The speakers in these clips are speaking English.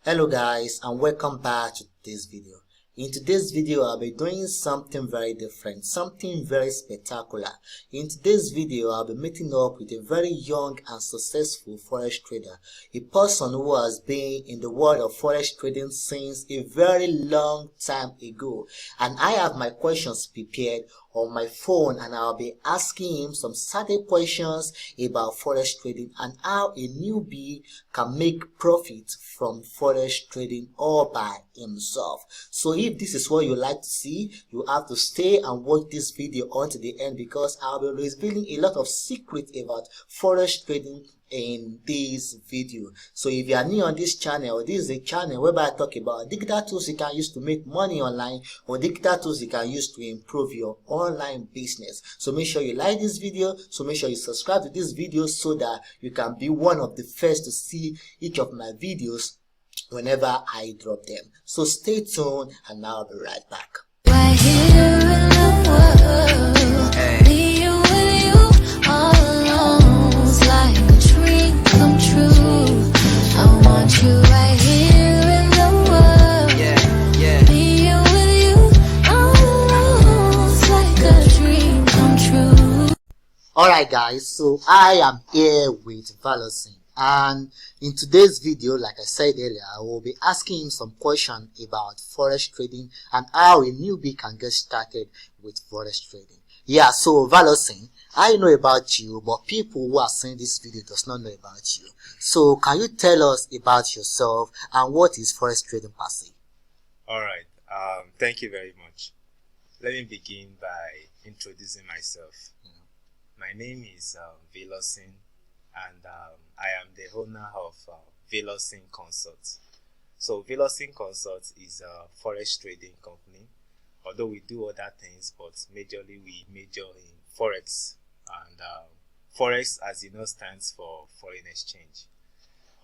Hello guys, and welcome back to this video. In today's video, I'll be doing something very different, something very spectacular. In today's video, I'll be meeting up with a very young and successful forex trader, a person who has been in the world of forex trading since a very long time ago. And I have my questions prepared on my phone, and I'll be asking him some certain questions about forex trading and how a newbie can make profit from forex trading all by himself. So if this is what you like to see, you have to stay and watch this video until the end, because I'll be revealing a lot of secrets about forex trading in this video. So if you are new on this channel, this is a channel whereby I talk about digital tools you can use to make money online, or digital tools you can use to improve your online business. So make sure you like this video, so make sure you subscribe to this video so that you can be one of the first to see each of my videos whenever I drop them. So stay tuned, and I'll be right back. Right here in the world, be with you all alone. It's like a dream come true. I want you right here in the world. Be with you all alone. It's like a dream come true. Alright guys, so I am here with Valosin, and in today's video, like I said earlier, I will be asking him some questions about forex trading and how a newbie can get started with forex trading. Yeah, so Valosin, I know about you, but people who are seeing this video does not know about you. So can you tell us about yourself and what is forex trading per se? Alright, thank you very much. Let me begin by introducing myself. My name is Valosin, and I am the owner of Valosin Consult. So Valosin Consult is a forex trading company, although we do other things, but majorly we major in forex, and forex, as you know, stands for foreign exchange.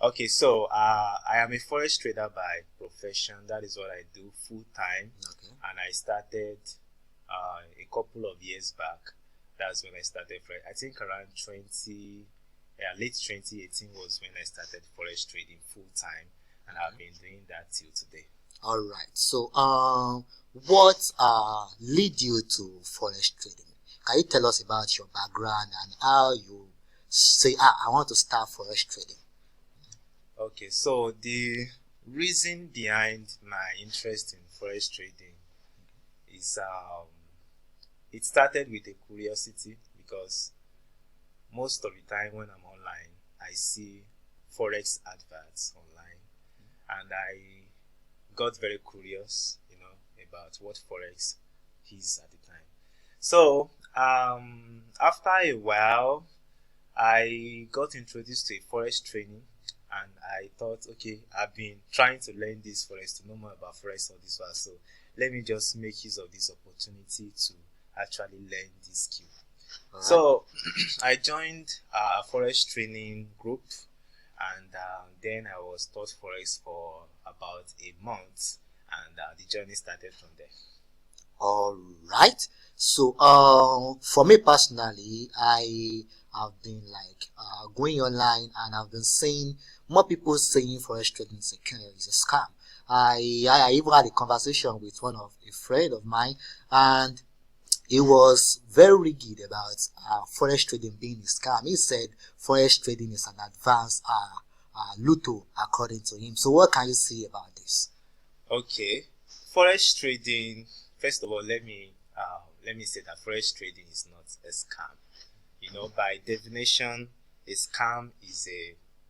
Okay, so I am a forex trader by profession. That is what I do full time. Okay. And I started a couple of years back. That's when I started. I think around late 2018 was when I started forex trading full time, and I've been doing that till today. Alright, so what lead you to forex trading? Can you tell us about your background and how you say, I want to start forex trading? Okay, so the reason behind my interest in forex trading is it started with a curiosity, because most of the time when I'm online, I see forex adverts online, and I got very curious, about what forex is at the time. So after a while, I got introduced to a forex training, and I thought, okay, I've been trying to learn this forex, to know more about forex all this while, so let me just make use of this opportunity to actually learn this skill. Right. So I joined a forex training group, and then I was taught forex for about a month, and the journey started from there. Alright, so for me personally, I have been going online, and I've been seeing more people saying forex trading is a scam. I even had a conversation with a friend of mine, and he was very rigid about forex trading being a scam. He said forex trading is an advanced Luto, according to him. So what can you say about this? Okay, forex trading. First of all, let me say that forex trading is not a scam. By definition, a scam is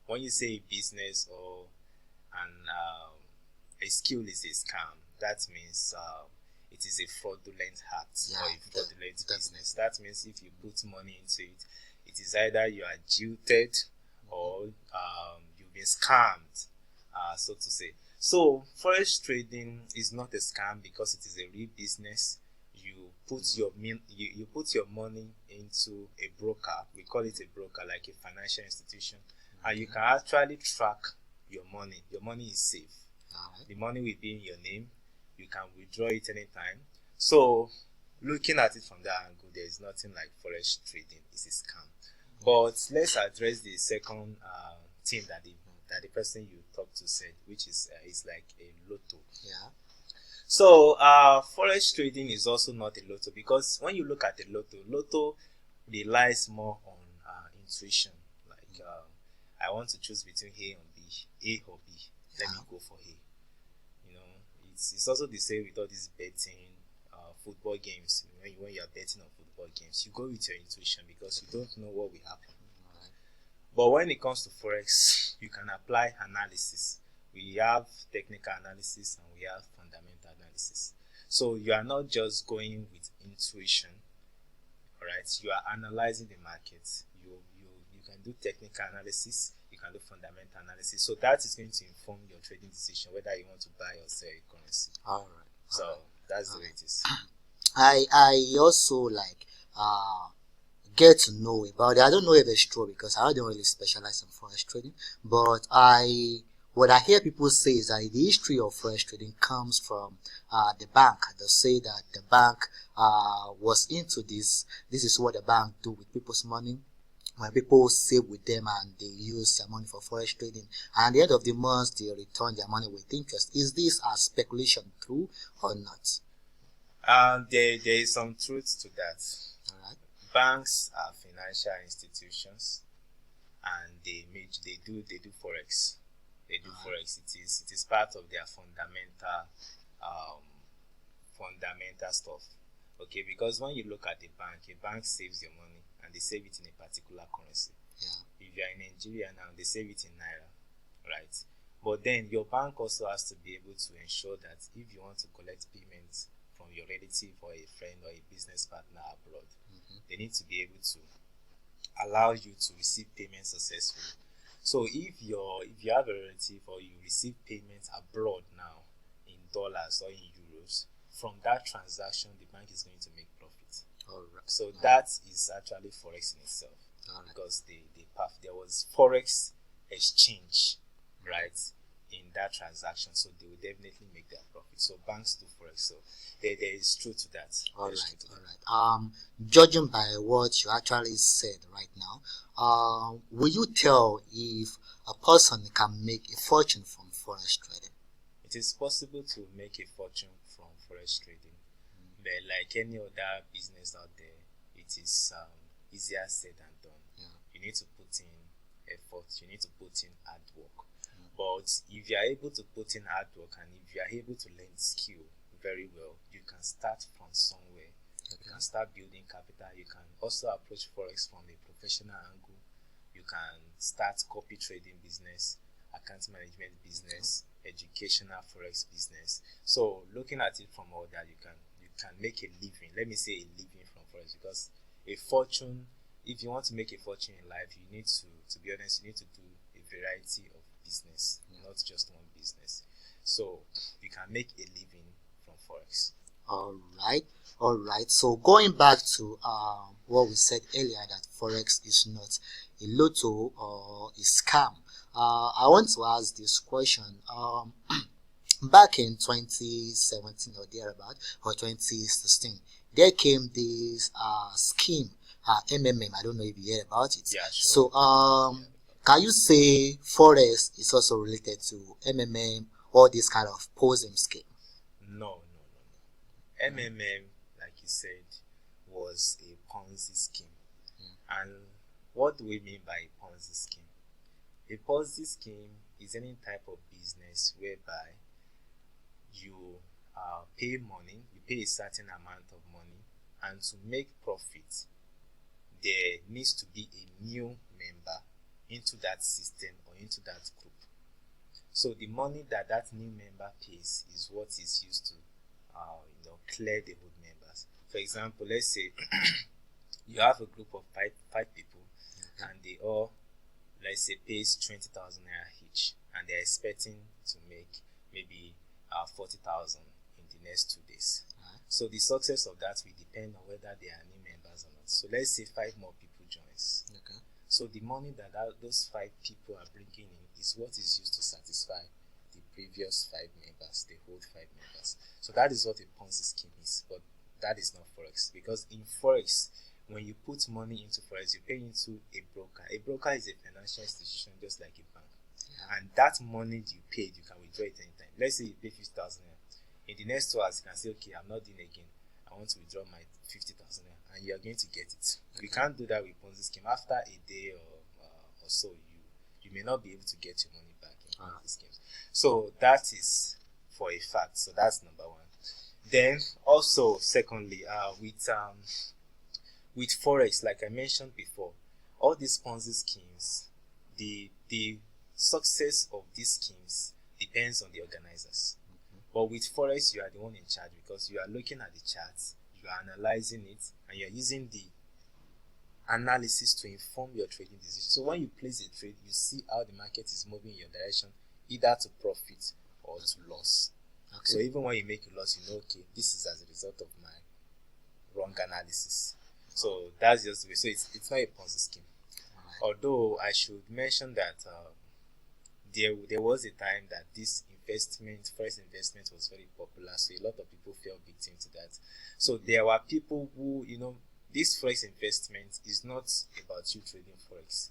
when you say a business or a skill is a scam, that means it is a fraudulent act, or a fraudulent business. That means if you put money into it, it is either you are jilted or you've been scammed, so to say. So forex trading is not a scam because it is a real business. You put your money into a broker. We call it a broker, like a financial institution, and you can actually track your money. Your money is safe. The money will be in your name. You can withdraw it anytime. So looking at it from that angle, there is nothing like forex trading is a scam. But let's address the second thing that that the person you talked to said, which is like a lotto. Yeah. So forex trading is also not a lotto, because when you look at the lotto relies more on intuition. Like I want to choose between A and B, A or B. Let me go for A. You know, it's also the same with all these betting, football games. When you are betting on football games, you go with your intuition because you don't know what will happen. But when it comes to forex, you can apply analysis. We have technical analysis and we have fundamental analysis. So you are not just going with intuition, right? You are analyzing the market. You can do technical analysis, you can do fundamental analysis. So that is going to inform your trading decision whether you want to buy or sell a currency. All right. So that's the way it is. I also like get to know about it. I don't know if it's true because I don't really specialize in forex trading, but what I hear people say is that the history of forex trading comes from the bank. They say that the bank was into this. This is what the bank do with people's money. When people save with them and they use their money for forex trading, and at the end of the month they return their money with interest. Is this a speculation true or not? There is some truth to that. All right. Banks are financial institutions, and they do forex. They do forex. It is part of their fundamental stuff. Okay, because when you look at a bank saves your money and they save it in a particular currency. Yeah. If you are in Nigeria now, they save it in naira, right? But then your bank also has to be able to ensure that if you want to collect payments from your relative or a friend or a business partner abroad, they need to be able to allow you to receive payments successfully. So if you have a relative or you receive payments abroad now in dollars or in euros, from that transaction the bank is going to make profit. All right. So that is actually forex in itself. All right. Because there was forex exchange, right, in that transaction, so they will definitely make their profit. So banks do forex, so there is truth to that. All right. Judging by what you actually said right now, will you tell if a person can make a fortune from forex trading? It is possible to make a fortune from forex trading, but like any other business out there, it is easier said than done. You need to put in effort, you need to put in hard work. But if you are able to put in hard work and if you are able to learn skill very well, you can start from somewhere. You can start building capital. You can also approach forex from a professional angle. You can start copy trading business, account management business, educational forex business. So looking at it from all that, you can make a living. Let me say a living from forex, because a fortune, if you want to make a fortune in life, you need to be honest, you need to do a variety of business, not just one business. So you can make a living from forex. All right. So going back to what we said earlier, that forex is not a lotto or a scam. I want to ask this question. Back in 2017 or thereabout, or 2016, there came this scheme, MMM. I don't know if you heard about it. Yeah, sure. So can you say forex is also related to MMM or this kind of POSM scheme? No. MMM, like you said, was a Ponzi scheme. And what do we mean by a Ponzi scheme? A Ponzi scheme is any type of business whereby you pay money, you pay a certain amount of money, and to make profit, there needs to be a new member into that system or into that group. So the money that new member pays is what is used to clear the old members. For example, let's say you have a group of five people, and they all, let's say, pays 20,000 naira each, and they're expecting to make maybe 40,000 in the next 2 days. So the success of that will depend on whether they are new members or not. So let's say 5 more people joins. So the money that those 5 people are bringing in is what is used to satisfy the previous 5 members, the whole 5 members. So that is what a Ponzi scheme is, but that is not forex, because in forex, when you put money into forex, you pay into a broker. A broker is a financial institution just like a bank. and that money you paid, you can withdraw it anytime. Let's say you pay 50,000 in the next 2 hours, you can say, okay, I'm not doing again, I want to withdraw my 50,000, and you are going to get it. We can't do that with Ponzi scheme. After a day or so, you may not be able to get your money back in Ponzi schemes. So that is for a fact. So that's number one. Then also, secondly, with forex, like I mentioned before, all these Ponzi schemes, the success of these schemes depends on the organizers. But with forex, you are the one in charge, because you are looking at the charts, you are analyzing it, and you are using the analysis to inform your trading decision. So when you place a trade, you see how the market is moving in your direction, either to profit or to loss. So even when you make a loss, you know, okay, this is as a result of my wrong analysis. So that's just the way. So it's not a Ponzi scheme. Although I should mention that there was a time that this forex investment was very popular, so a lot of people fell victim to that. So there were people who, this forex investment is not about you trading forex.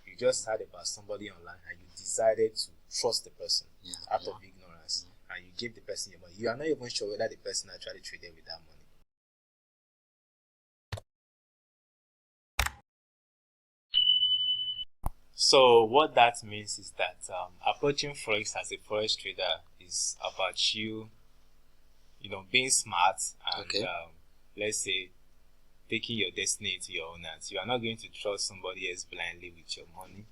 You just heard about somebody online and you decided to trust the person out of ignorance, and you give the person your money. You are not even sure whether the person actually traded with that money. So what that means is that approaching forex as a forex trader is about you, being smart and let's say taking your destiny into your own hands. You are not going to trust somebody else blindly with your money.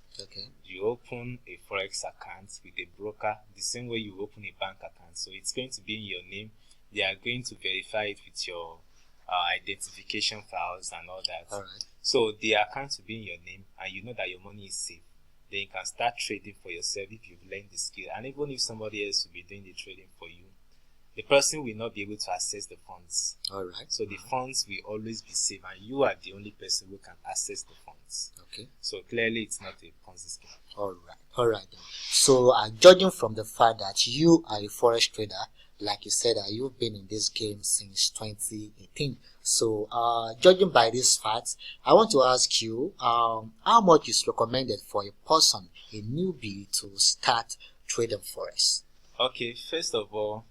You open a forex account with a broker the same way you open a bank account. So it's going to be in your name. They are going to verify it with your identification files and all that. So the account will be in your name, and you know that your money is safe. Then you can start trading for yourself if you've learned the skill. And even if somebody else will be doing the trading for you, the person will not be able to access the funds. So the funds will always be safe, and you are the only person who can access the funds. So clearly it's not a Ponzi scheme. Alright. So judging from the fact that you are a forex trader, like you said, you've been in this game since 2018. So judging by these facts, I want to ask you how much is recommended for a person, a newbie, to start trading forex? Okay, first of all,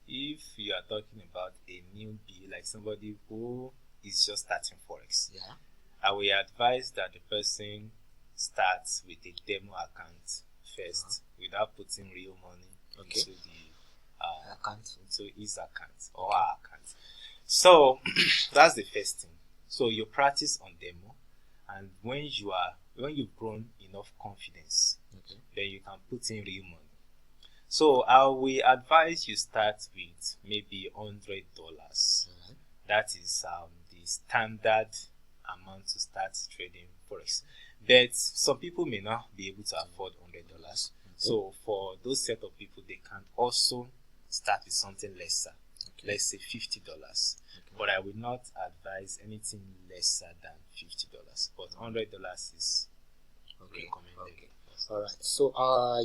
if you are talking about a newbie, like somebody who is just starting forex, I will advise that the person starts with a demo account first, without putting real money into the into his account or our account. So that's the first thing. So you practice on demo, and when you've grown enough confidence, then you can put in real money. So I will advise you start with maybe $100. That is the standard amount to start trading forex. But some people may not be able to afford $100. So for those set of people, they can also start with something lesser. Let's say $50. But I will not advise anything lesser than $50. But $100 is recommended. Alright. So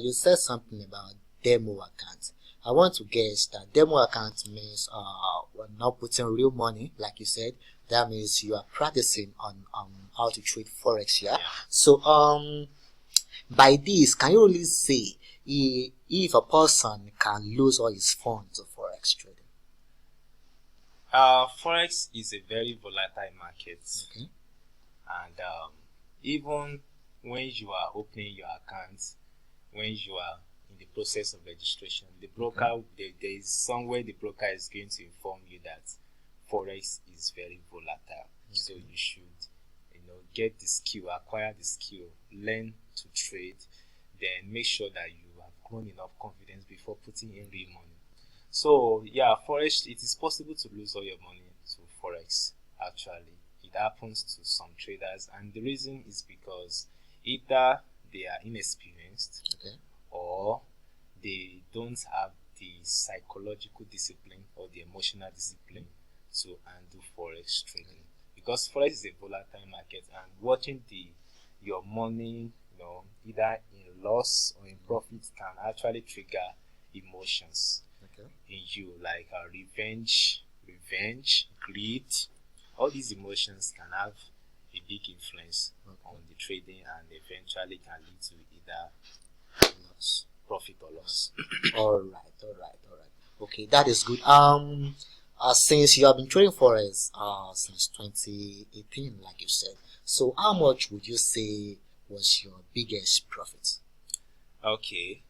you said something about demo account. I want to guess that demo account means we're not putting real money, like you said. That means you are practicing on how to trade forex. So by this, can you really say if a person can lose all his funds of forex trading? Forex is a very volatile market, and even when you are opening your account, when you are in the process of registration, the broker there is somewhere the broker is going to inform you that forex is very volatile. So you should get the skill, acquire the skill, learn to trade, then make sure that you have grown enough confidence before putting in real money. So forex, it is possible to lose all your money to forex. Actually, it happens to some traders, and the reason is because either they are inexperienced or they don't have the psychological discipline or the emotional discipline to handle forex trading. Because forex is a volatile market, and watching your money, either in loss or in profit, can actually trigger emotions in you, like revenge, greed. All these emotions can have a big influence on the trading, and eventually can lead to either Loss. profit or loss. All right. Okay, that is good. Since you have been trading forex since 2018, like you said, so how much would you say was your biggest profit? Okay.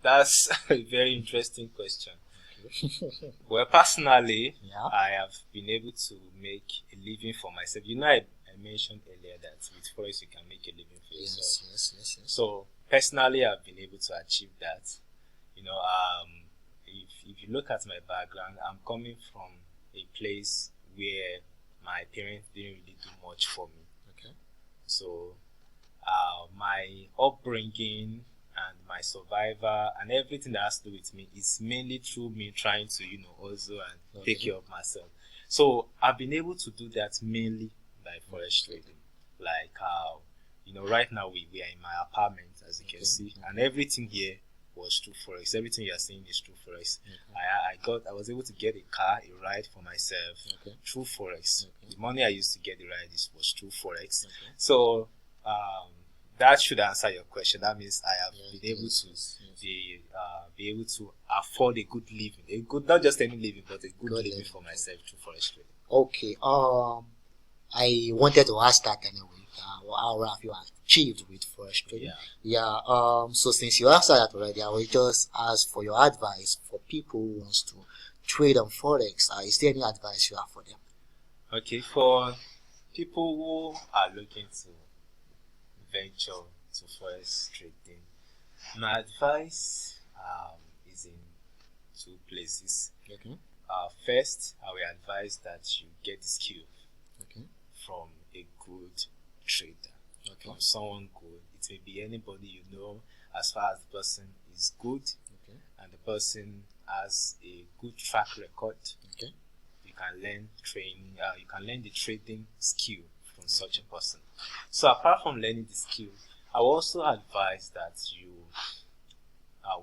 That's a very interesting question. Well, personally, Yeah. I have been able to make a living for myself. I mentioned earlier that with forex you can make a living for yourself. Yes. So personally, I've been able to achieve that. If you look at my background, I'm coming from a place where my parents didn't really do much for me. Okay. So my upbringing and my survival and everything that has to do with me is mainly through me trying to also and take care of myself. So I've been able to do that mainly by forex trading. Like right now we are in my apartment, as you can see, and everything here was through forex. Everything you are seeing is through forex. I was able to get a car, a ride for myself through forex. The money I used to get the ride was through forex. So that should answer your question. That means I have been able to be able to afford a good living, not just any living, but a good living for myself through forex trading. Okay. I wanted to ask that anyway. How have you achieved with forex trading? Yeah. So since you answered that already, I will just ask for your advice for people who wants to trade on forex. Is there any advice you have for them? Okay, for people who are looking to venture to forex trading, my advice is in two places. Okay. First, I will advise that you get the skill from a good trader, from someone good. It may be anybody you know, as far as the person is good and the person has a good track record. You can learn training. You can learn the trading skill from such a person. So apart from learning the skill, I will also advise that you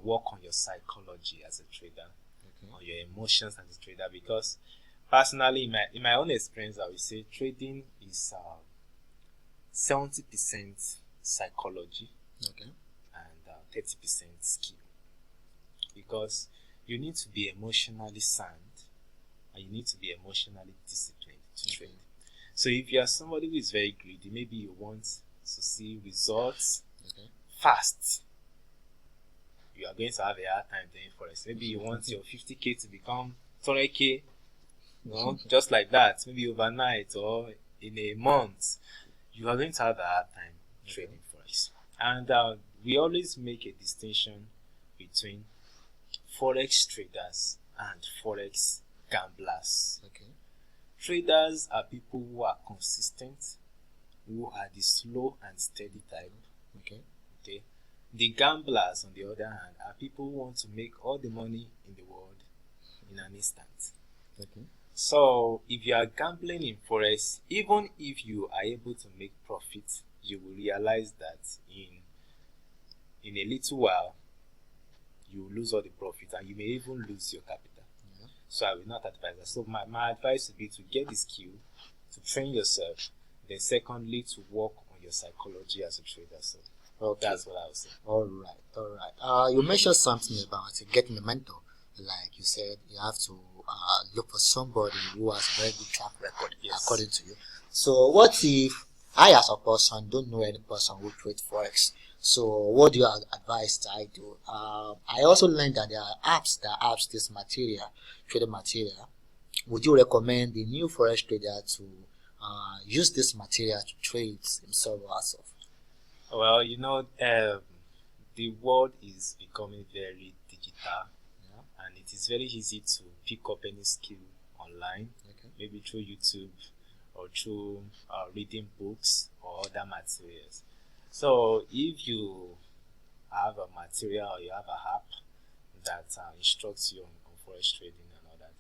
work on your psychology as a trader, on your emotions as a trader, because personally, in my own experience, I would say trading is 70% psychology and 30% skill, because you need to be emotionally sound and you need to be emotionally disciplined to trade. So if you are somebody who is very greedy, maybe you want to see results fast, you are going to have a hard time doing forex. Maybe you want your 50k to become 200k, just like that, maybe overnight or in a month. You are going to have a hard time trading forex. And we always make a distinction between forex traders and forex gamblers. Traders are people who are consistent, who are the slow and steady type. The gamblers, on the other hand, are people who want to make all the money in the world in an instant. So if you are gambling in forex, even if you are able to make profit, you will realize that in a little while you will lose all the profit and you may even lose your capital. So I will not advise that. So my advice would be to get the skill, to train yourself, then secondly to work on your psychology as a trader. So that's what I would say. All right. You mentioned something about getting a mentor. Like you said, you have to look for somebody who has a very good track record, according to you. So what if I, as a person, don't know any person who trades forex? So what do you advise that I do? I also learned that there are apps that have this material, trading material. Would you recommend the new forex trader to use this material to trade himself or herself? Well, the world is becoming very digital, and it is very easy to pick up any skill online, maybe through YouTube or through reading books or other materials. So if you have a material or you have an app that instructs you on forex trading and all that,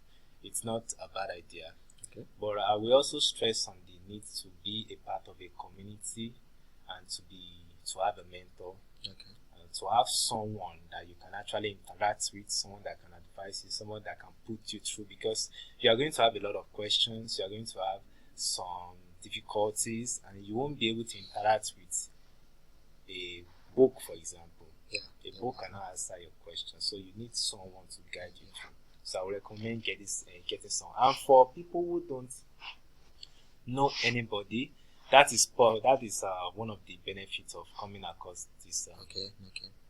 it's not a bad idea. But I will also stress on the need to be a part of a community and to have a mentor, and to have someone that you can actually interact with, someone that can advise you, someone that can put you through, because you are going to have a lot of questions, you are going to have some difficulties, and you won't be able to interact with a book, for example. Yeah. A book cannot answer your question, so you need someone to guide you through. So I would recommend getting someone. And for people who don't know anybody, that is one of the benefits of coming across this Okay.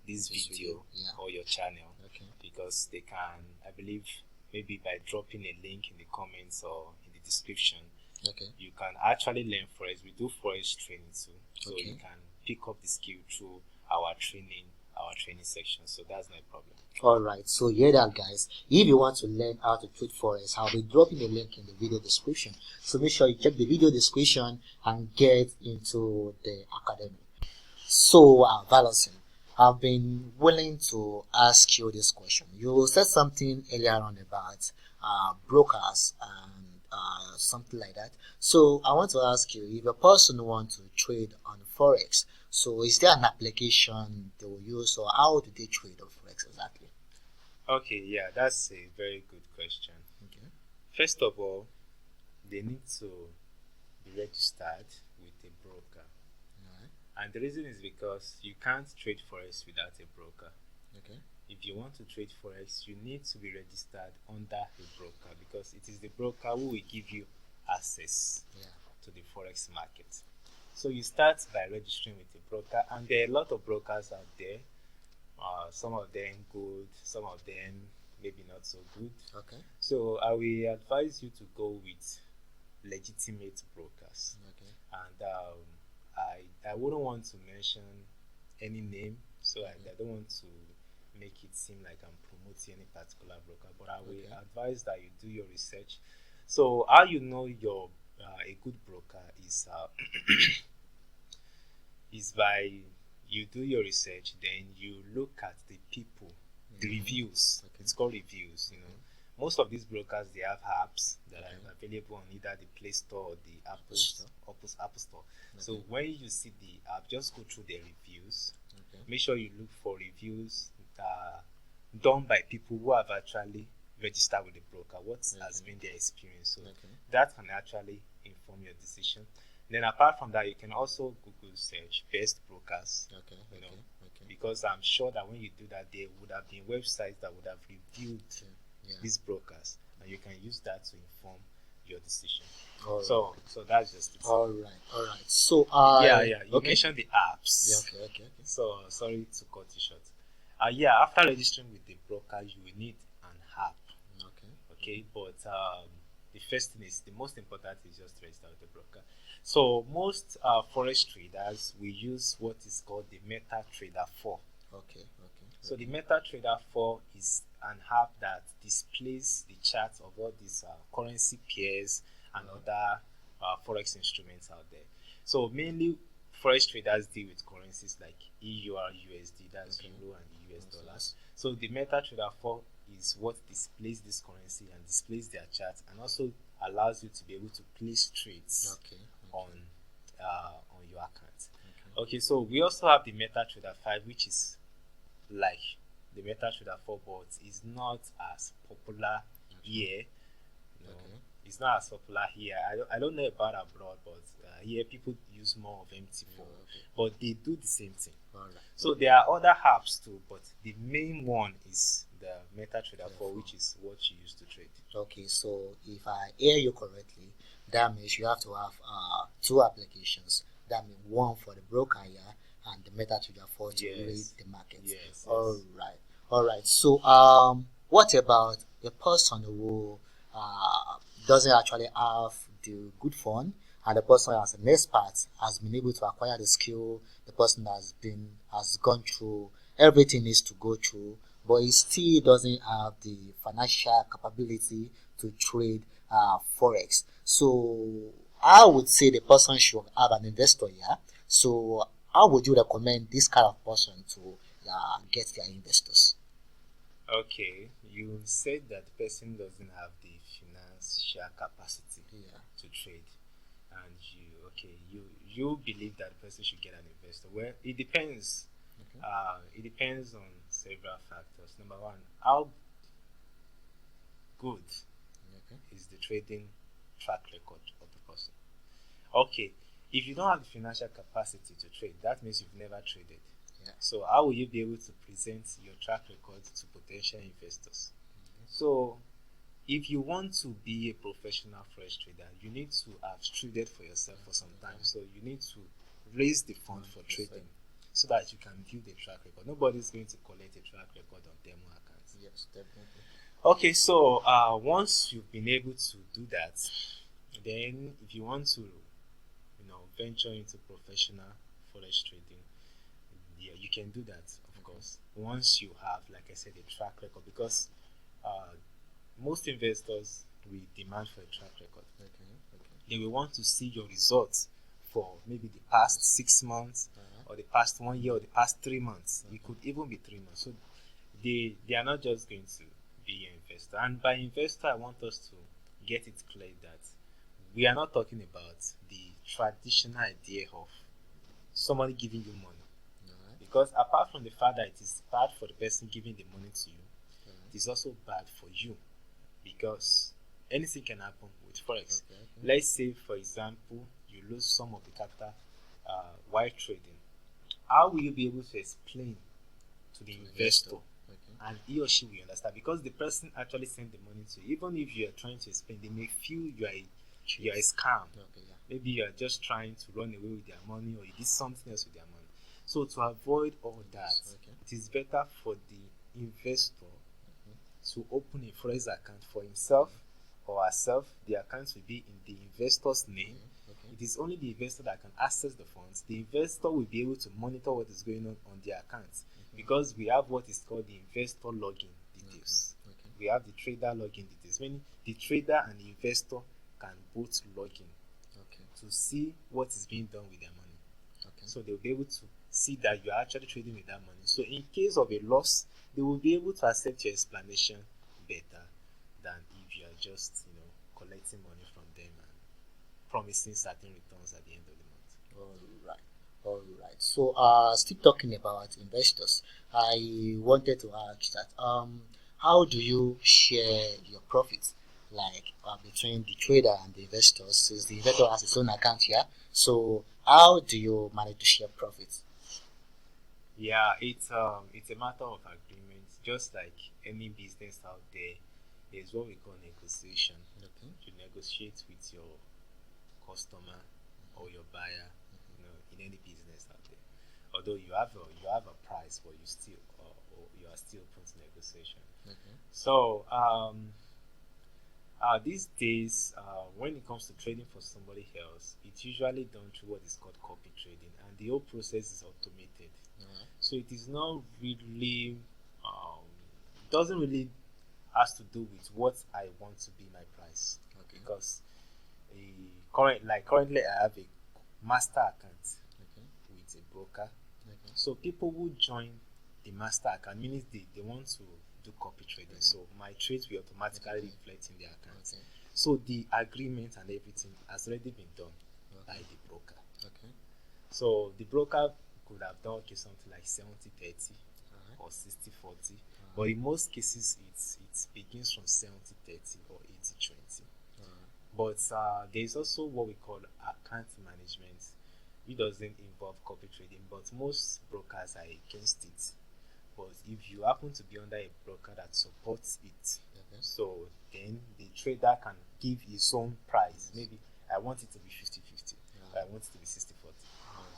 this video Yeah. or your channel, Okay. because they can, I believe, maybe by dropping a link in the comments or in the description, Okay. you can actually learn forex. We do forex training too, so Okay. you can pick up the skill through our training section. So that's no problem. Alright, so hear that, guys. If you want to learn how to trade forex, I'll be dropping a link in the video description. So make sure you check the video description and get into the academy. So, Valentin, I've been willing to ask you this question. You said something earlier on about brokers and something like that. So I want to ask you, if a person wants to trade on forex, so is there an application they will use, or how do they trade on forex exactly? Okay, yeah, that's a very good question. Okay. First of all, they need to be registered with a broker. Alright. And the reason is because you can't trade forex without a broker. Okay. If you want to trade forex, you need to be registered under a broker, because it is the broker who will give you access Yeah. to the forex market. So you start by registering with a broker, and there are a lot of brokers out there. Some of them good, some of them maybe not so good. Okay. So I will advise you to go with legitimate brokers. Okay. And I wouldn't want to mention any name, so I don't want to make it seem like I'm promoting any particular broker, but I will advise that you do your research. So how you know your a good broker is is by you do your research, then you look at the people, the reviews. Okay. It's called reviews. You know, most of these brokers, they have apps that are available on either the Play Store or the Apple Store. So when you see the app, just go through the reviews. Okay. Make sure you look for reviews done by people who have actually registered with the broker. What has been their experience? So that can actually inform your decision. Then apart from that, you can also Google search best brokers. Because I'm sure that when you do that, there would have been websites that would have reviewed these brokers, and you can use that to inform your decision. So that's just it. All right. So you mentioned the apps. Yeah. Okay. So sorry to cut you short. After registering with the broker, you will need an app. Okay. But the first thing is, the most important is just to register with the broker. So most forex traders, we use what is called the MetaTrader 4. Okay. So the MetaTrader 4 is an app that displays the charts of all these currency pairs and other forex instruments out there. So mainly forex traders deal with currencies like EUR, USD, that's Euro and US dollars. So the MetaTrader 4 is what displays this currency and displays their charts, and also allows you to be able to place trades on your account. Okay, so we also have the MetaTrader 5, which is like the MetaTrader 4, but is not as popular here. It's not as popular here. I don't know about abroad, but here people use more of MT4, but they do the same thing. So there are other apps too, but the main one is the MetaTrader 4, which is what you use to trade. Okay, so if I hear you correctly, that means you have to have two applications. That means one for the broker here and the MetaTrader 4 to read the market. Yes. All right. So what about a person who doesn't actually have the good fund, and the person as an expert has been able to acquire the skill, the person has gone through everything needs to go through, but he still doesn't have the financial capability to trade forex? So I would say the person should have an investor here. So how would you recommend this kind of person to get their investors? Okay, you said that the person doesn't have the financial capacity to trade, and you believe that the person should get an investor. Well, it depends. It depends on several factors. Number one, how good is the trading track record of the person? Okay, if you don't have the financial capacity to trade, that means you've never traded. Yeah. So how will you be able to present your track record to potential investors? So if you want to be a professional forex trader, you need to have traded for yourself for some time. So you need to raise the fund for trading so that you can view the track record. Nobody's going to collect a track record on demo accounts. Yes, definitely. Okay, so once you've been able to do that, then if you want to, venture into professional forex trading, yeah, you can do that, of course. Once you have, like I said, a track record, because most investors will demand for a track record. They will want to see your results for maybe the past 6 months, or the past 1 year, or the past 3 months. It could even be 3 months. So they are not just going to be an investor. And by investor, I want us to get it clear that we are not talking about the traditional idea of somebody giving you money. Because apart from the fact that it is bad for the person giving the money to you, it is also bad for you, because anything can happen with forex. Let's say, for example, you lose some of the capital while trading. How will you be able to explain to the investor, and he or she will understand? Because the person actually sent the money to you. Even if you are trying to explain, they may feel you are a scam. Maybe you are just trying to run away with their money, or you did something else with their money. So to avoid all that, it is better for the investor to open a forex account for himself or herself. The account will be in the investor's name. It is only the investor that can access the funds. The investor will be able to monitor what is going on their accounts, because we have what is called the investor login details. We have the trader login details, meaning the trader and the investor can both log in to see what is being done with their money. So they'll be able to see that you are actually trading with that money. So in case of a loss, they will be able to accept your explanation better than if you are just collecting money from them and promising certain returns at the end of the month. All right. So still talking about investors, I wanted to ask that how do you share your profits, like between the trader and the investors, since the investor has his own account here? So how do you manage to share profits? Yeah, it's a matter of agreement. Just like any business out there, there's what we call negotiation. You negotiate with your customer or your buyer, in any business out there. Although you have a price, but you are still open to negotiation. So these days, when it comes to trading for somebody else, it's usually done through what is called copy trading, and the whole process is automated. So it is not really, doesn't really has to do with what I want to be my price. Because currently I have a master account with a broker. So people who join the master account, means they want to do copy trading. So my trades will automatically reflect in their account. So the agreement and everything has already been done by the broker. So the broker could have done something like 70-30 or 60-40, but in most cases it begins from 70-30 or 80-20. But there is also what we call account management, which doesn't involve copy trading, but most brokers are against it. But if you happen to be under a broker that supports it, so then the trader can give his own price. Maybe I want it to be 50-50, I want it to be 60-40.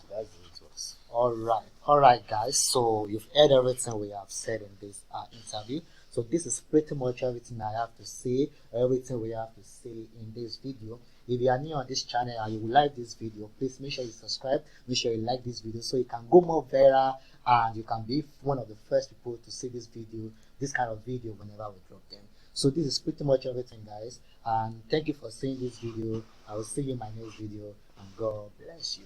So that's the way it works. All right, guys. So you've heard everything we have said in this interview. So this is pretty much everything I have to say, everything we have to say in this video. If you are new on this channel and you will like this video, please make sure you subscribe, make sure you like this video, so you can go more viral and you can be one of the first people to see this kind of video whenever we drop them. So this is pretty much everything, guys, and thank you for seeing this video. I will see you in my next video, and God bless you.